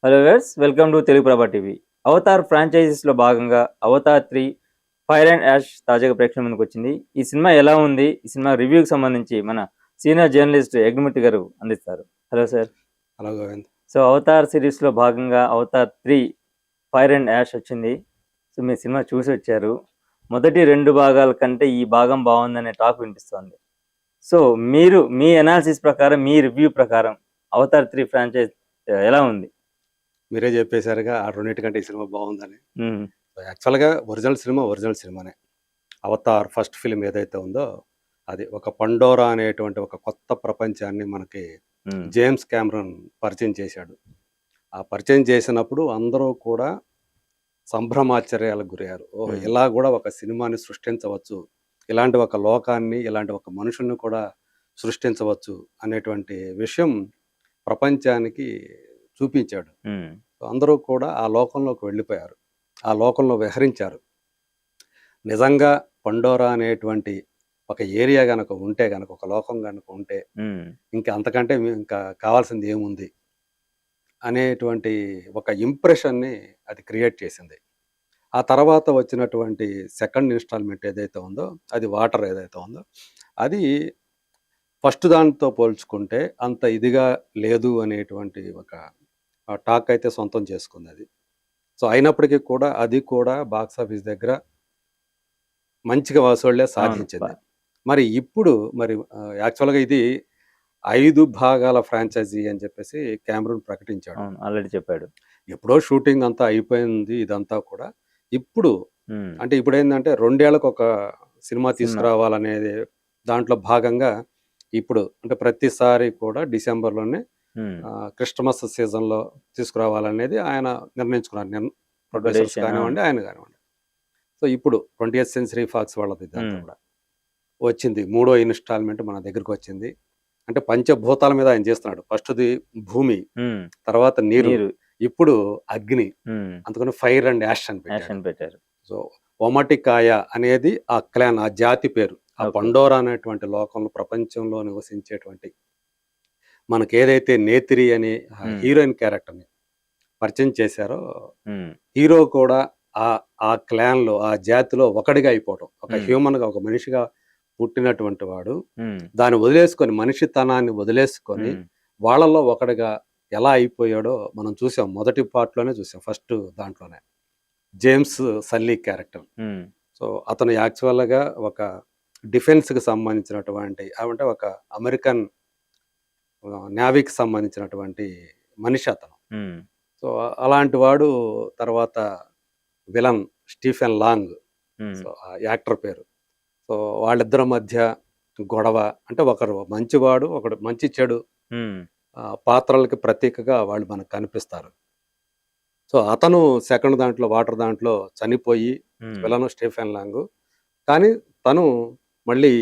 Hello viewers, welcome to Telugu ప్రభా TV. Avatar ఫ్రాంచైజీస్లో భాగంగా Avatar 3 fire and ash తాజాగా ప్రేక్షకుల ముందుకు వచ్చింది. ఈ సినిమా ఎలా ఉంది? ఈ సినిమా రివ్యూకి సంబంధించి మన సీనియర్ జర్నలిస్ట్ యజ్ఞమూర్తి గారు అందిస్తారు. Hello sir. Hello Govind. So Avatar సిరీస్లో భాగంగా అవతార్ 3 ఫైర్ అండ్ యాష్ వచ్చింది. సో మీ సినిమా చూసి వచ్చారు. మొదటి 2 భాగాల కంటే ఈ భాగం బాగుందనే టాక్ వినిపిస్తోంది. సో మీరు మీ అనాలిసిస్ ప్రకారం, మీ రివ్యూ ప్రకారం అవతార్ 3 ఫ్రాంచైజ్ ఎలా ఉంది? మీరే చెప్పేశారుగా ఆ రెండింటికంటే ఈ సినిమా బాగుందని. మ్మ్. యాక్చువల్గా ఒరిజినల్ సినిమానే. అవతార్ ఫస్ట్ ఫిల్మ్ ఏదైతే ఉందో అది ఒక పండోరా అనేటువంటి ఒక కొత్త ప్రపంచాన్ని మనకి మ్మ్. జేమ్స్ కెమెరాన్ పరిచయం చేశాడు. ఆ పరిచయం చేసినప్పుడు అందరూ కూడా సంభ్రమాశ్చర్యాలకు గురయ్యారు. ఇలా కూడా ఒక సినిమాని సృష్టించవచ్చు, ఇలాంటి ఒక లోకాన్ని, ఇలాంటి ఒక మనుషుల్ని కూడా సృష్టించవచ్చు అనేటువంటి విషయం ప్రపంచానికి చూపించాడు. అందరూ కూడా ఆ లోకంలోకి వెళ్ళిపోయారు, ఆ లోకంలో విహరించారు. నిజంగా పండోరా అనేటువంటి ఒక ఏరియా గనక ఉంటే, గనక ఒక లోకం గనక ఉంటే ఇంకా అంతకంటే ఇంకా కావాల్సింది ఏముంది అనేటువంటి ఒక ఇంప్రెషన్ని అది క్రియేట్ చేసింది. ఆ తర్వాత వచ్చినటువంటి సెకండ్ ఇన్స్టాల్మెంట్ ఏదైతే ఉందో, అది వాటర్ ఏదైతే ఉందో, అది ఫస్ట్ దానితో పోల్చుకుంటే అంత ఇదిగా లేదు అనేటువంటి ఒక టాక్ అయితే సొంతం చేసుకుంది అది. సో అయినప్పటికీ కూడా అది కూడా బాక్స్ ఆఫీస్ దగ్గర మంచిగా వసూళ్లే సాధించింది. మరి ఇప్పుడు యాక్చువల్గా ఇది 5 భాగాల ఫ్రాంచైజీ అని చెప్పేసి కెమెరాన్ ప్రకటించాడు. ఆల్రెడీ చెప్పాడు. ఎప్పుడో షూటింగ్ అంతా అయిపోయింది ఇదంతా కూడా. ఇప్పుడు అంటే ఇప్పుడు ఏంటంటే 2 ఏళ్లకు ఒక సినిమా తీసుకురావాలనేది దాంట్లో భాగంగా ఇప్పుడు అంటే ప్రతిసారి కూడా డిసెంబర్లోనే క్రిస్టమస్ సీజన్లో తీసుకురావాలనేది ఆయన నిర్ణయించుకున్నారు. ప్రొడ్యూసర్స్ కానివ్వండి, ఆయన కానివ్వండి. సో ఇప్పుడు 20th సెంచరీ ఫాక్స్ వాళ్ళది దాంట్లో కూడా వచ్చింది 3వ ఇన్స్టాల్మెంట్ మన దగ్గరకు వచ్చింది. అంటే పంచభూతాల మీద ఆయన చేస్తున్నాడు. ఫస్ట్ది భూమి, తర్వాత నీరు, ఇప్పుడు అగ్ని. అందుకని ఫైర్ అండ్ యాష్ అని పెట్టారు. సో ఒమటికాయ అనేది ఆ క్లాన్, ఆ జాతి పేరు. ఆ పండోరా అనేటువంటి లోకంలో, ప్రపంచంలో నివసించేటువంటి మనకి ఏదైతే నేత్రి అనే హీరోయిన్ క్యారెక్టర్ని పరిచయం చేశారో, హీరో కూడా ఆ క్లాన్ లో, ఆ జాతిలో ఒకటిగా అయిపోవటం, ఒక హ్యూమన్ గా, ఒక మనిషిగా పుట్టినటువంటి వాడు దాన్ని వదిలేసుకొని, మనిషితనాన్ని వదిలేసుకొని వాళ్ళలో ఒకటిగా ఎలా అయిపోయాడో మనం చూసాం. మొదటి పార్ట్లోనే చూసాం, ఫస్ట్ దాంట్లోనే జేమ్స్ సల్లీ క్యారెక్టర్. సో అతను యాక్చువల్గా ఒక డిఫెన్స్కి సంబంధించినటువంటి, అంటే ఒక అమెరికన్ నేవీకి సంబంధించినటువంటి మనిషి అతను. సో అలాంటి వాడు తర్వాత విలన్ స్టీఫెన్ లాంగ్, సో ఆ యాక్టర్ పేరు. సో వాళ్ళిద్దరి మధ్య గొడవ, అంటే ఒకరు మంచివాడు, ఒకడు మంచి చెడు పాత్రలకి ప్రతీకగా వాళ్ళు మనకు కనిపిస్తారు. సో అతను సెకండ్ దాంట్లో, వాటర్ దాంట్లో చనిపోయి విలన్ స్టీఫెన్ లాంగ్, కానీ తను మళ్ళీ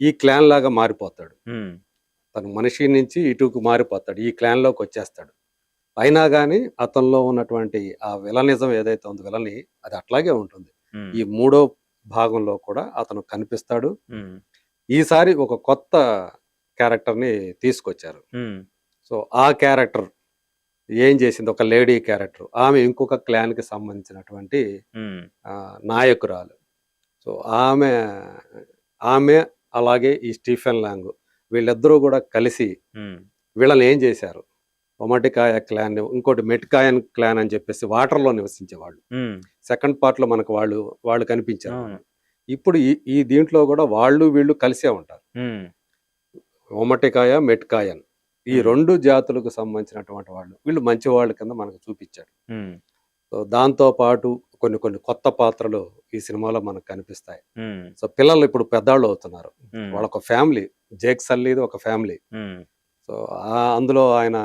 ఈ క్లాన్ లాగా మారిపోతాడు. తను మనిషి నుంచి ఇటుకు మారిపోతాడు, ఈ క్లాన్లోకి వచ్చేస్తాడు. అయినా కానీ అతనిలో ఉన్నటువంటి ఆ విలనిజం ఏదైతే ఉందో, విలని, అది అట్లాగే ఉంటుంది. ఈ 3వ భాగంలో కూడా అతను కనిపిస్తాడు. ఈసారి ఒక కొత్త క్యారెక్టర్ని తీసుకొచ్చారు. సో ఆ క్యారెక్టర్ ఏం చేసింది, ఒక లేడీ క్యారెక్టర్. ఆమె ఇంకొక క్లాన్కి సంబంధించినటువంటి నాయకురాలు. సో ఆమె అలాగే ఈ స్టీఫెన్ లాంగ్, వీళ్ళిద్దరూ కూడా కలిసి వీళ్ళని ఏం చేశారు, ఒమటికాయ క్లాన్, ఇంకోటి మెట్కాయన్ క్లాన్ అని చెప్పేసి వాటర్లో నివసించేవాళ్ళు. సెకండ్ పార్ట్లో మనకు వాళ్ళు కనిపించారు. ఇప్పుడు ఈ దీంట్లో కూడా వాళ్ళు వీళ్ళు కలిసే ఉంటారు. ఒమటికాయ, మెట్కాయన్, ఈ 2 జాతులకు సంబంధించినటువంటి వాళ్ళు, వీళ్ళు మంచి వాళ్ళ కింద మనకు చూపించారు. సో దాంతో పాటు కొన్ని కొత్త పాత్రలు ఈ సినిమాలో మనకు కనిపిస్తాయి. సో పిల్లలు ఇప్పుడు పెద్దవాళ్ళు అవుతున్నారు, వాళ్ళొక ఫ్యామిలీ, జేక్ సల్లీది ఒక ఫ్యామిలీ. సో అందులో ఆయన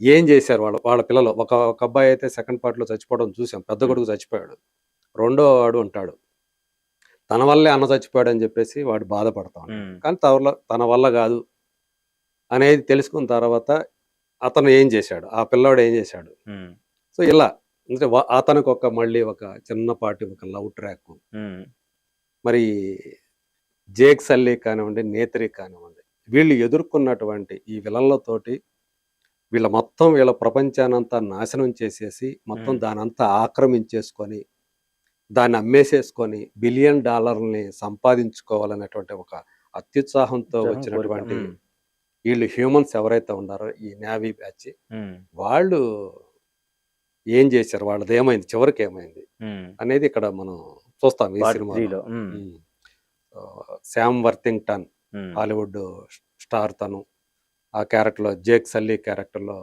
ఏం చేశారు, వాళ్ళ పిల్లలు, ఒక అబ్బాయి అయితే సెకండ్ పార్ట్లో చచ్చిపోవడం చూసాం. పెద్ద కొడుకు చచ్చిపోయాడు, రెండో వాడు ఉంటాడు, తన వల్లే అన్న చచ్చిపోయాడు అని చెప్పేసి వాడు బాధపడతాడు. కానీ తన వల్ల కాదు అనేది తెలుసుకున్న తర్వాత అతను ఏం చేశాడు, ఆ పిల్లాడు ఏం చేశాడు. సో ఇలా అంటే అతనికి మళ్ళీ ఒక చిన్నపాటి ఒక లవ్ ట్రాక్. మరి జేక్ సల్లీ కానివ్వండి, నేత్రి కానివ్వండి, వీళ్ళు ఎదుర్కొన్నటువంటి ఈ విలన్లతోటి వీళ్ళ ప్రపంచానంతా నాశనం చేసేసి మొత్తం ఉమ్, దానంతా ఆక్రమించేసుకొని దాన్ని అమ్మేసేసుకొని బిలియన్ డాలర్ని సంపాదించుకోవాలనేటువంటి ఒక అత్యుత్సాహంతో ఉత్సాహం, కోరిక. వచ్చినటువంటి వీళ్ళు హ్యూమన్స్ ఎవరైతే ఉన్నారో ఈ నేవీ బ్యాచ్ ఉమ్, వాళ్ళు ఏం చేశారు, వాళ్ళది ఏమైంది, చివరికి ఏమైంది ఉమ్. అనేది ఇక్కడ మనం చూస్తాం ఈ పార్ట్ సినిమాలో. 3లో. శామ్ వర్తింగ్టన్ హాలీవుడ్ స్టార్ తను, ఆ క్యారెక్టర్లో జేక్ సల్లీ క్యారెక్టర్లో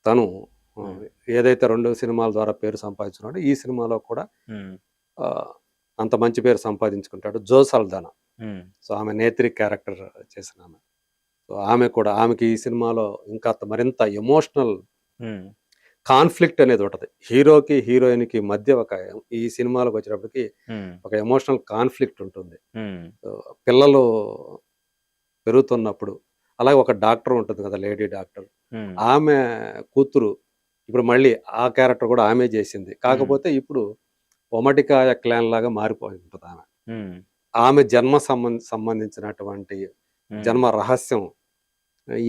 తను ఆ, ఏదైతే 2 సినిమాల ద్వారా పేరు సంపాదించుకున్నాడో ఈ సినిమాలో కూడా ఆ, అంత మంచి పేరు సంపాదించుకుంటాడు. జో సల్దానా, సో ఆమె నేత్రి క్యారెక్టర్ చేసిన ఆమె. సో ఆమెకి ఈ సినిమాలో ఇంకా మరింత ఎమోషనల్ కాన్ఫ్లిక్ట్ అనేది ఉంటుంది. హీరోకి హీరోయిన్కి మధ్య ఈ సినిమాలకు వచ్చేటప్పటికి ఒక ఎమోషనల్ కాన్ఫ్లిక్ట్ ఉంటుంది. సో పిల్లలు పెరుగుతున్నప్పుడు, అలాగే ఒక డాక్టర్ ఉంటుంది కదా, లేడీ డాక్టర్, ఆమె కూతురు ఇప్పుడు మళ్ళీ ఆ క్యారెక్టర్ కూడా ఆమె చేసింది. కాకపోతే ఇప్పుడు ఒమటికాయ క్లాన్ లాగా మారిపోయి ఉంటుంది ఆమె. ఆమె జన్మ సంబంధించినటువంటి జన్మ రహస్యం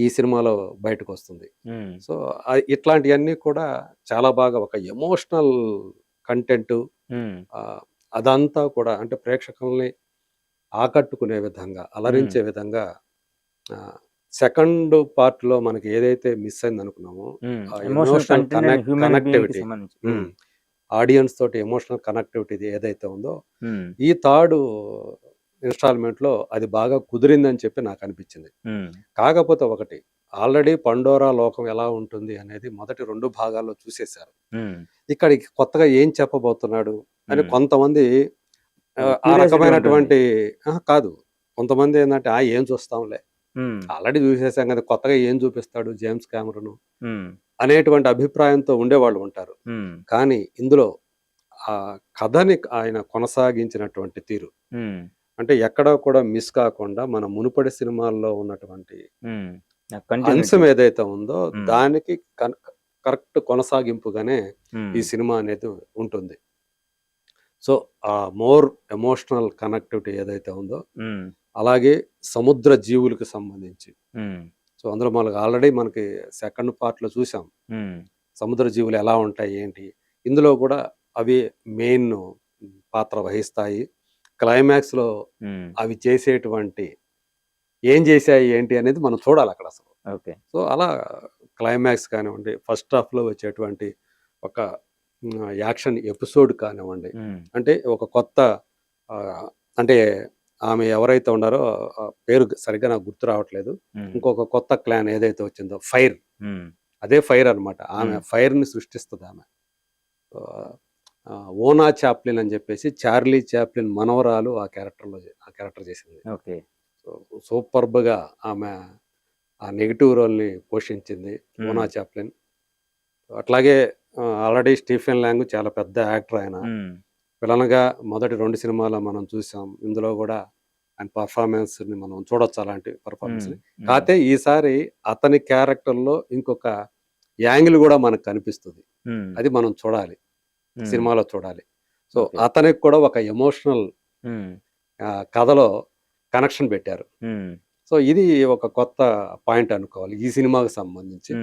ఈ సినిమాలో బయటకు వస్తుంది. సో ఇట్లాంటివన్నీ కూడా చాలా బాగా ఒక ఎమోషనల్ కంటెంట్, అదంతా కూడా అంటే ప్రేక్షకుల్ని ఆకట్టుకునే విధంగా, అలరించే విధంగా సెకండ్ పార్ట్ లో మనకి ఏదైతే మిస్ అయింది అనుకున్నామో ఎమోషనల్ కనెక్టివిటీ, ఆడియన్స్ తోటి ఎమోషనల్ కనెక్టివిటీ ఏదైతే ఉందో ఈ థర్డ్ ఇన్స్టాల్మెంట్ లో అది బాగా కుదిరిందని చెప్పి నాకు అనిపించింది. కాకపోతే ఒకటి, ఆల్రెడీ పండోరా లోకం ఎలా ఉంటుంది అనేది మొదటి 2 భాగాల్లో చూసేశారు. ఇక్కడికి కొత్తగా ఏం చెప్పబోతున్నాడు అని కొంతమంది ఆ రకమైనటువంటి కాదు, కొంతమంది ఏంటంటే ఏం చూస్తాంలే, ఆల్రెడీ చూసేసాం కదా, కొత్తగా ఏం చూపిస్తాడు జేమ్స్ కెమెరూన్ అనేటువంటి అభిప్రాయంతో ఉండేవాళ్ళు ఉంటారు. కానీ ఇందులో ఆ కథని ఆయన కొనసాగించినటువంటి తీరు, అంటే ఎక్కడా కూడా మిస్ కాకుండా మన మునుపటి సినిమాల్లో ఉన్నటువంటి అంశం ఏదైతే ఉందో దానికి కరెక్ట్ కొనసాగింపుగానే ఈ సినిమా అనేది ఉంటుంది. సో ఆ మోర్ ఎమోషనల్ కనెక్టివిటీ ఏదైతే ఉందో, అలాగే సముద్ర జీవులకు సంబంధించి, సో అందులో ఆల్రెడీ మనకి సెకండ్ పార్ట్ లో చూసాం సముద్ర జీవులు ఎలా ఉంటాయి ఏంటి. ఇందులో కూడా అవి మెయిన్ పాత్ర వహిస్తాయి. క్లైమాక్స్ లో అవి చేసేటువంటి ఏం చేశాయి ఏంటి అనేది మనం చూడాలి అక్కడ అసలు. సో అలా క్లైమాక్స్ కానివ్వండి, ఫస్ట్ హాఫ్ లో వచ్చేటువంటి ఒక యాక్షన్ ఎపిసోడ్ కానివ్వండి, అంటే ఒక కొత్త అంటే ఆమె ఎవరైతే ఉన్నారో పేరు సరిగ్గా నాకు గుర్తు రావట్లేదు, ఇంకొక కొత్త క్లాన్ ఏదైతే వచ్చిందో ఫైర్, అదే ఫైర్ అనమాట. ఆమె ఫైర్ ని సృష్టిస్తుంది. ఆమె ఓనా చాప్లిన్ అని చెప్పేసి చార్లీ చాప్లిన్ మనవరాలు ఆ క్యారెక్టర్ చేసింది. సో సూపర్బ్ గా ఆమె ఆ నెగిటివ్ రోల్ ని పోషించింది ఓనా చాప్లిన్. అట్లాగే ఆల్రెడీ స్టీఫెన్ లాంగ్ చాలా పెద్ద యాక్టర్. ఆయన విలన్గా మొదటి 2 సినిమాలు మనం చూసాం. ఇందులో కూడా ఆయన పర్ఫార్మెన్స్ ని మనం చూడొచ్చు, అలాంటి పర్ఫార్మెన్స్ ని. కాకపోతే ఈసారి అతని క్యారెక్టర్ లో ఇంకొక యాంగిల్ కూడా మనకు కనిపిస్తుంది. అది మనం చూడాలి, సినిమాలో చూడాలి. సో అతనికి కూడా ఒక ఎమోషనల్ కథలో కనెక్షన్ పెట్టారు. సో ఇది ఒక కొత్త పాయింట్ అనుకోవాలి ఈ సినిమాకి సంబంధించి.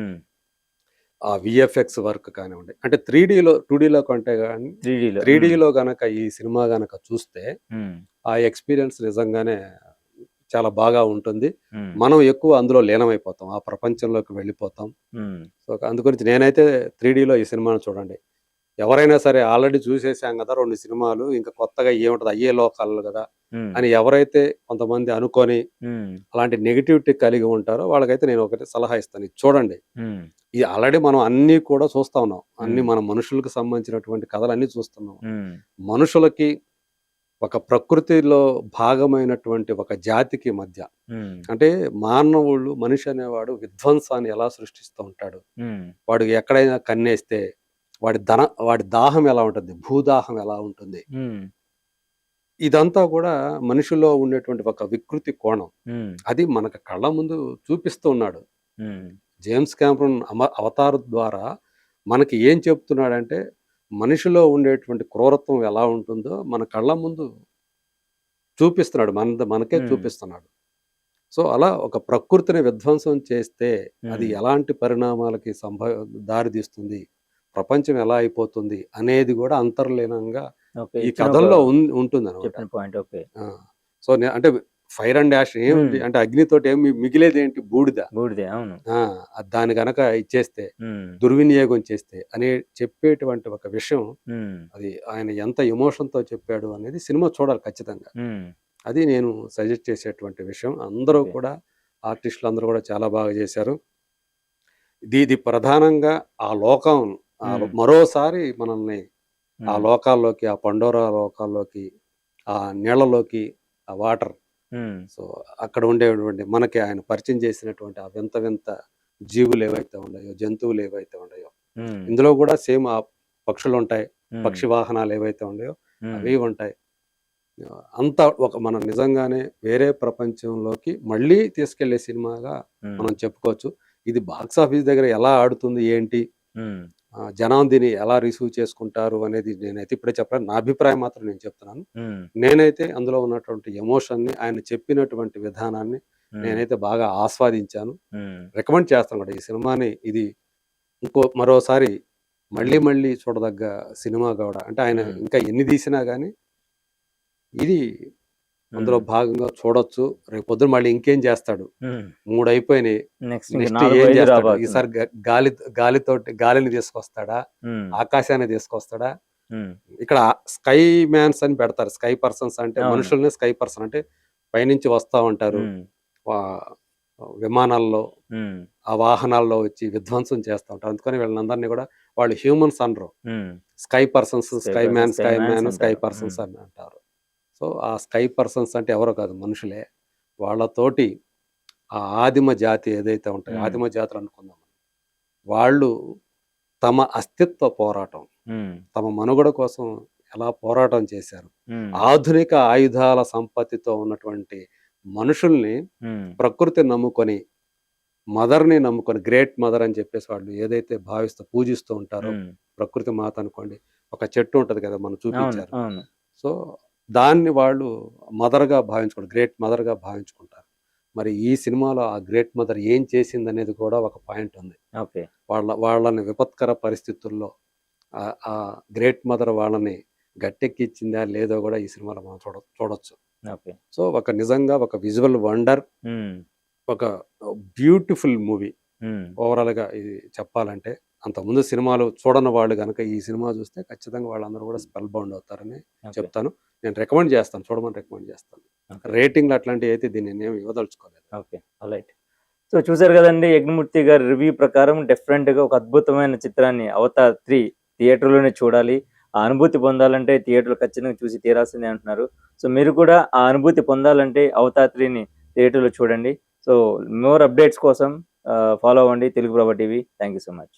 ఆ విఎఫ్ఎక్స్ వర్క్ కానివ్వండి, అంటే 2Dలో కంటే కానీ 3Dలో గనక ఈ సినిమా గనక చూస్తే ఆ ఎక్స్పీరియన్స్ నిజంగానే చాలా బాగా ఉంటుంది. మనం ఎక్కువ అందులో లీనమైపోతాం, ఆ ప్రపంచంలోకి వెళ్ళిపోతాం. సో అందుగురించి నేనైతే 3Dలో ఈ సినిమాను చూడండి. ఎవరైనా సరే ఆల్రెడీ చూసేసాం కదా 2 సినిమాలు, ఇంకా కొత్తగా ఏముంటది, అయ్యే లోకాలు కదా అని ఎవరైతే కొంతమంది అనుకొని అలాంటి నెగిటివిటీ కలిగి ఉంటారో వాళ్ళకైతే నేను ఒకటి సలహా ఇస్తాను, ఇది చూడండి. ఇది ఆల్రెడీ మనం అన్ని కూడా చూస్తా ఉన్నాం, అన్ని మన మనుషులకు సంబంధించినటువంటి కథలు అన్ని చూస్తున్నాం. మనుషులకి ఒక ప్రకృతిలో భాగమైనటువంటి ఒక జాతికి మధ్య, అంటే మనిషి అనేవాడు విధ్వంసాన్ని ఎలా సృష్టిస్తూ ఉంటాడు, వాడు ఎక్కడైనా కన్నేస్తే వాడి దాహం ఎలా ఉంటుంది, భూదాహం ఎలా ఉంటుంది, ఇదంతా కూడా మనిషిలో ఉండేటువంటి ఒక వికృతి కోణం. అది మనకు కళ్ళ ముందు చూపిస్తూ ఉన్నాడు జేమ్స్ కెమెరూన్. అవతార్ ద్వారా మనకి ఏం చెప్తున్నాడంటే, మనిషిలో ఉండేటువంటి క్రూరత్వం ఎలా ఉంటుందో మన కళ్ళ ముందు చూపిస్తున్నాడు, మనకే చూపిస్తున్నాడు. సో అలా ఒక ప్రకృతిని విధ్వంసం చేస్తే అది ఉమ్, ఎలాంటి పరిణామాలకి దారితీస్తుంది, ప్రపంచం ఎలా అయిపోతుంది అనేది కూడా అంతర్లీనంగా ఓకే, ఈ ఇచ్చిన ఒక కథల్లో ఉంటుందన్నమాట. చెప్పిన పాయింట్. ఓకే. ఆ! సో, అంటే ఫైర్ అండ్ యాష్ ఏముంది అంటే అగ్నితోటి ఏమి మిగిలేదేంటి బూడిద. బూడిదే, అవును. ఆ! దాన్ని గనక ఇచ్చేస్తే, ఉమ్, దుర్వినియోగం చేస్తే అనే చెప్పేటువంటి ఒక విషయం, ఉమ్, అది ఆయన ఎంత ఎమోషన్‌తో చెప్పాడు అనేది సినిమా చూడాలి ఖచ్చితంగా. ఉమ్, అది నేను సజెస్ట్ చేసేటువంటి విషయం. అందరూ ఓకే. కూడా ఆర్టిస్టులందరూ కూడా చాలా బాగా చేశారు. ఇది ప్రధానంగా ఆ లోకం ఉమ్, మరోసారి మనల్ని ఆ ఉమ్, లోకాల్లోకి, ఆ పండోరా లోకాల్లోకి, ఆ నీళ్ళలోకి, ఆ వాటర్, ఉమ్, సో, అక్కడ ఉండేటువంటి మనకి ఆయన పరిచయం చేసినటువంటి ఆ వింత వింత జీవులు ఏవైతే ఉన్నాయో, జంతువులు ఏవైతే ఉన్నాయో, ఉమ్, ఇందులో కూడా సేమ్ ఆ పక్షులుంటాయి. ఉమ్, పక్షి వాహనాలు ఏవైతే ఉన్నాయో ఉమ్, అవి ఉంటాయి. అంతా ఒక మనం నిజంగానే వేరే ప్రపంచంలోకి మళ్ళీ తీసుకెళ్ళే సినిమాగా ఉమ్, మనం చెప్పుకోవచ్చు. ఇది బాక్స్ ఆఫీస్ దగ్గర ఎలా ఆడుతుంది ఏంటి? ఉమ్, జనం దీన్ని ఎలా రిసీవ్ చేసుకుంటారు అనేది నేనైతే ఇప్పుడే చెప్పలేను. నా అభిప్రాయం మాత్రం నేను చెప్తున్నాను. ఉమ్, నేనైతే అందులో ఉన్నటువంటి ఎమోషన్‌ని, ఆయన చెప్పినటువంటి విధానాన్ని ఉమ్, నేనైతే బాగా ఆస్వాదించాను. ఉమ్, రికమెండ్ చేస్తాను కూడా ఈ సినిమాని. ఇది మరోసారి మళ్ళీ ఉమ్, మళ్ళీ చూడదగ్గ సినిమా గూడా. అంటే ఆయన ఉమ్, ఇంకా ఎన్ని తీసినా గానీ ఇది అందులో ఉమ్, భాగంగా చూడొచ్చు. రేపొద్దున మళ్ళీ ఇంకేం చేస్తాడు? ఉమ్. 3 అయిపోయినాయి. నెక్స్ట్ ఇంక నెక్స్ట్ 4, ఏం 5 చేస్తాడు? రాబోతున్నాయి. ఈసారి గాలిని తీసుకొస్తాడా? ఉమ్, ఆకాశాన్ని తీసుకొస్తాడా? ఉమ్, ఇక్కడ స్కై మ్యాన్స్ అని పెడతారు. స్కై పర్సన్స్ అంటే అవును. మనుషుల్ని స్కై పర్సన్ అంటే పైనుంచి వస్తా ఉంటారు. ఉమ్, వా విమానాల్లో, ఉమ్, ఆ వాహనాల్లో వచ్చి విధ్వంసం చేస్తా ఉంటారు. అందుకని వీళ్ళందరిని కూడా వాళ్ళు హ్యూమన్స్ అనరు. Um. Sky persons, sky person, sky sky mans man, sky అంటారు. పర్సన్స్ అని అంటారు. సో, ఆ స్కై పర్సన్స్ అంటే ఎవరో కాదు మనుషులే. వాళ్ళతోటి ఆ ఆదిమ జాతి ఏదైతే ఉంటాయో, ఉమ్, ఆదిమ జాతులు అనుకుందాం. వాళ్ళు తమ అస్తిత్వ పోరాటం, ఉమ్, తమ మనుగడ కోసం ఎలా పోరాటం చేశారు. ఉమ్, ఆధునిక ఆయుధాల సంపత్తితో ఉన్నటువంటి మనుషుల్ని ఉమ్, ప్రకృతిని నమ్ముకొని, మదర్‌ని నమ్ముకొని, గ్రేట్ మదర్ అని చెప్పేసి వాళ్ళు ఏదైతే పూజిస్తూ ఉంటారో, ఉమ్. ప్రకృతి మాత అనుకోండి. ఒక చెట్టు ఉంటది కదా! మనం అవును, చూపించారు. అవును. సో, దాన్ని వాళ్ళు మదర్‌గా గ్రేట్ మదర్‌గా భావించుకుంటారు. మరి ఈ సినిమాలో ఆ గ్రేట్ మదర్ ఏం చేసిందనేది కూడా ఒక పాయింట్ ఉంది. ఓకే. వాళ్ళని విపత్కర పరిస్థితుల్లో ఆ గ్రేట్ మదర్ వాళ్ళని గట్టెక్కిచ్చిందా లేదో గూడా ఈ సినిమాలో మనం చూడొచ్చు. ఓకే. సో, నిజంగా ఒక విజువల్ వండర్, ఉమ్, ఒక బ్యూటిఫుల్ మూవీ ఉమ్, ఓవరాల్‌గా ఇది చెప్పాలంటే. అంతకుముందు సినిమాలు చూడని వాళ్ళు గనక ఈ సినిమా చూస్తే ఖచ్చితంగా వాళ్ళందరూ గూడా స్పెల్ బౌండ్ అవుతారని ఓకే. చెప్తాను. నేను రికమెండ్ చేస్తాను. చూడమని రికమెండ్ చేస్తాను. ఓకే. రేటింగ్‌లు అట్లాంటివైతే దీన్ని నేనేమి ఇవ్వదలుచుకోలేదు. ఓకే. ఆల్రైట్. సో, చూసారు కదండి, యజ్ఞమూర్తి గారి రివ్యూ ప్రకారం డెఫినెట్‌గా ఒక అద్భుతమైన చిత్రాన్ని 'అవతార్ 3' థియేటర్‌లోనే చూడాలి. ఆ అనుభూతి పొందాలంటే థియేటర్‌లో ఖచ్చితంగా చూసి తీరాల్సిందే అంటున్నారు. సో, మీరు కూడా ఆ అనుభూతి పొందాలంటే 'అవతార్ 3'ని థియేటర్‌లో చూడండి. సో, మోర్ అప్డేట్స్ కోసం ఫాలో అవ్వండి Telugu Prabha TV. Thank you so much.